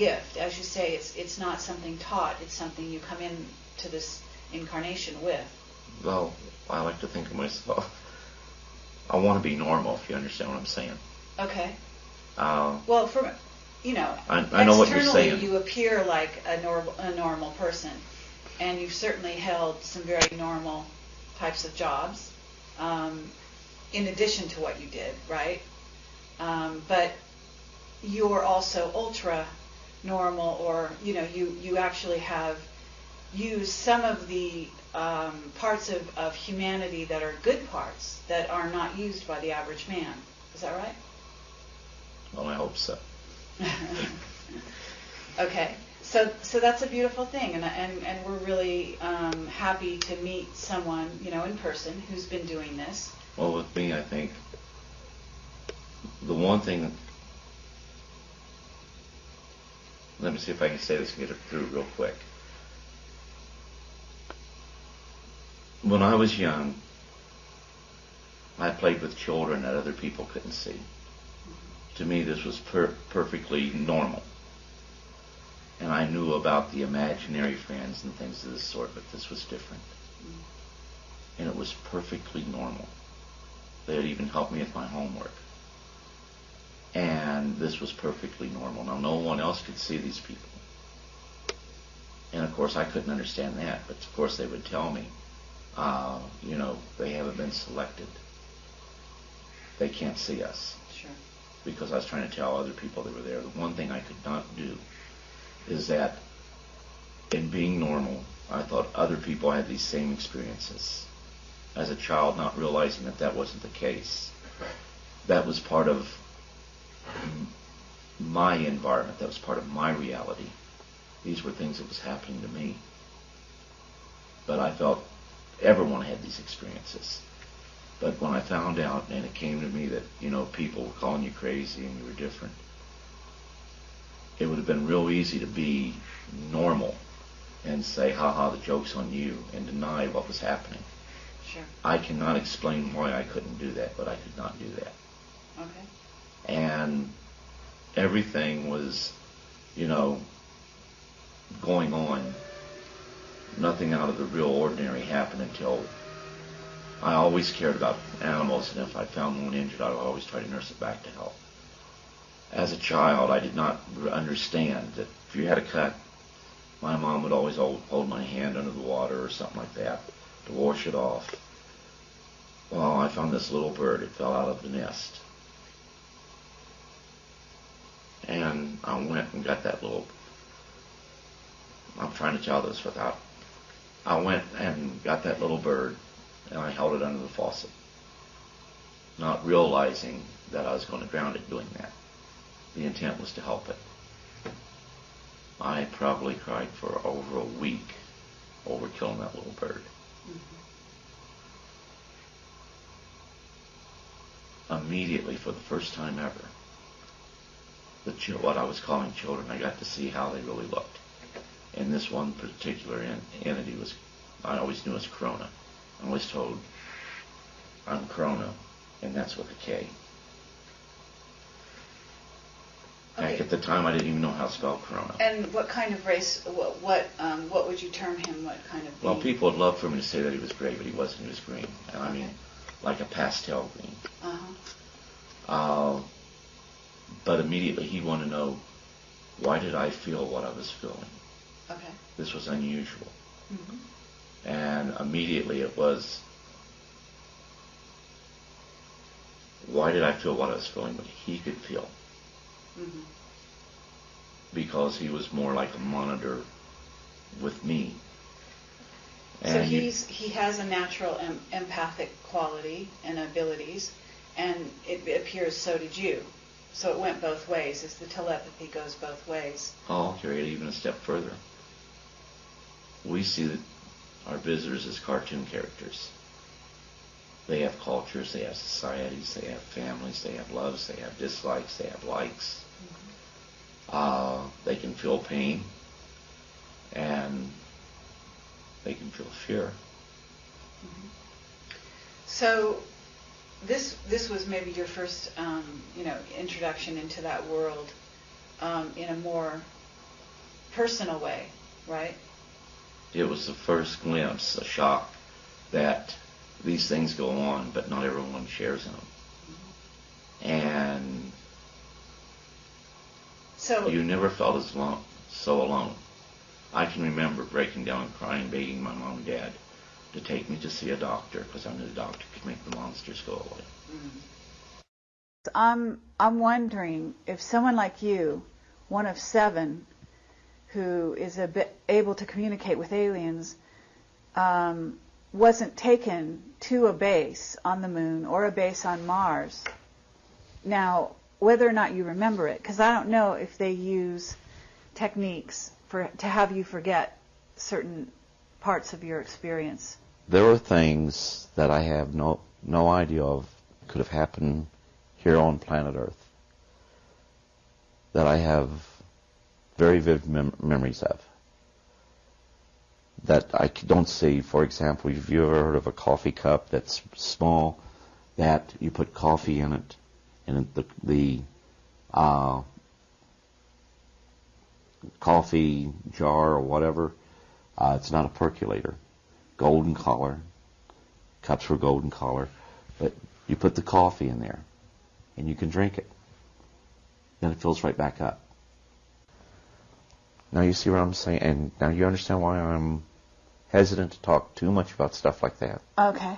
gift. As you say, it's not something taught. It's something you come into this incarnation with. Well, I like to think of myself, I want to be normal, if you understand what I'm saying. Okay. Well, from, I know what you're saying. Externally you appear like a normal person, and you've certainly held some very normal types of jobs, in addition to what you did, right? But you're also ultra normal, or you actually have used some of the parts of humanity that are good parts that are not used by the average man. Is that right? Well, I hope so. Okay, so that's a beautiful thing, and we're really happy to meet someone in person who's been doing this. Well, with me, I think the one thing. Let me see if I can say this and get it through real quick. When I was young, I played with children that other people couldn't see. To me, this was perfectly normal. And I knew about the imaginary friends and things of this sort, but this was different. And it was perfectly normal. They had even helped me with my homework. And this was perfectly normal. Now, no one else could see these people. And, of course, I couldn't understand that. But, of course, they would tell me, they haven't been selected. They can't see us. Sure. Because I was trying to tell other people that were there. The one thing I could not do is that in being normal, I thought other people had these same experiences. As a child, not realizing that that wasn't the case. That was part of my environment. That was part of my reality. These were things that was happening to me. But I felt everyone had these experiences. But when I found out, and it came to me that, people were calling you crazy and you were different, it would have been real easy to be normal and say, the joke's on you, and deny what was happening. Sure. I cannot explain why I couldn't do that, but I could not do that. Okay. And everything was, going on. Nothing out of the real ordinary happened until I always cared about animals, and if I found one injured, I would always try to nurse it back to health. As a child, I did not understand that if you had a cut, my mom would always hold my hand under the water or something like that to wash it off. Well, I found this little bird. It fell out of the nest. And I went and got that little... I'm trying to tell this without... I went and got that little bird, and I held it under the faucet, not realizing that I was going to drown it doing that. The intent was to help it. I probably cried for over a week over killing that little bird. Mm-hmm. Immediately, for the first time ever, what I was calling children, I got to see how they really looked. And this one particular entity was, I always knew as Korona. I always told, I'm Korona, and that's with a K. Okay. Back at the time, I didn't even know how to spell Korona. And what kind of race, what would you term him, what kind of being? Well, people would love for me to say that he was gray, but he wasn't. He was green. And I mean, like a pastel green. But immediately he wanted to know, why did I feel what I was feeling? Okay. This was unusual. Mm-hmm. And immediately it was, why did I feel what I was feeling, but he could feel? Mm-hmm. Because he was more like a monitor with me. And so he has a natural empathic quality and abilities, and it appears so did you. So it went both ways, as the telepathy goes both ways. I'll carry it even a step further. We see our visitors as cartoon characters. They have cultures, they have societies, they have families, they have loves, they have dislikes, they have likes. Mm-hmm. They can feel pain, and they can feel fear. Mm-hmm. So this was maybe your first, introduction into that world in a more personal way, right? It was the first glimpse, a shock, that these things go on, but not everyone shares them. And so you never felt so alone. I can remember breaking down and crying, begging my mom and dad to take me to see a doctor because I knew the doctor could make the monsters go away. I'm wondering if someone like you, one of 7, who is able to communicate with aliens, wasn't taken to a base on the moon or a base on Mars. Now, whether or not you remember it, because I don't know if they use techniques to have you forget certain parts of your experience. There are things that I have no idea of could have happened here on planet Earth that I have very vivid memories of, that I don't see. For example, have you ever heard of a coffee cup that's small, that you put coffee in it, and the coffee jar or whatever, it's not a percolator, golden color, cups were golden color, but you put the coffee in there and you can drink it, then it fills right back up. Now you see what I'm saying, and now you understand why I'm hesitant to talk too much about stuff like that. Okay.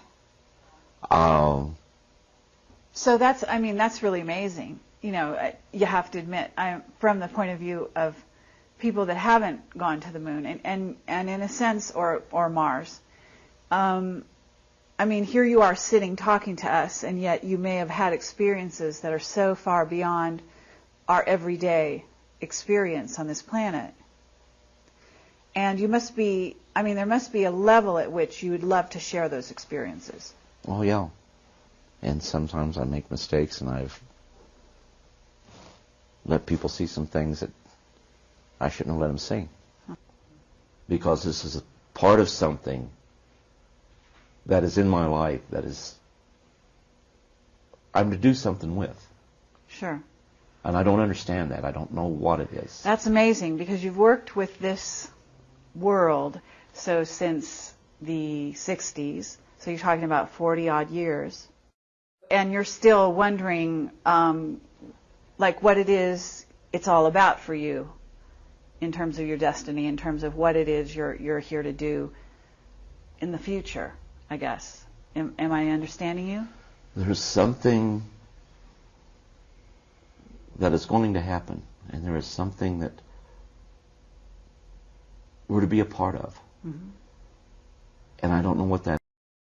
So that's really amazing. You know, you have to admit, from the point of view of people that haven't gone to the moon and in a sense, or Mars. Here you are sitting talking to us, and yet you may have had experiences that are so far beyond our everyday experience on this planet. And you must be, there must be a level at which you would love to share those experiences. Oh, yeah. And sometimes I make mistakes, and I've let people see some things that I shouldn't have let them see. Because this is a part of something that is in my life that is I'm to do something with. Sure. And I don't understand that. I don't know what it is. That's amazing, because you've worked with this world since the 60s. So you're talking about 40-odd years. And you're still wondering, what it is it's all about for you in terms of your destiny, in terms of what it is you're here to do in the future, I guess. Am I understanding you? There's something that is going to happen, and there is something that we're to be a part of. Mm-hmm. And I don't know what that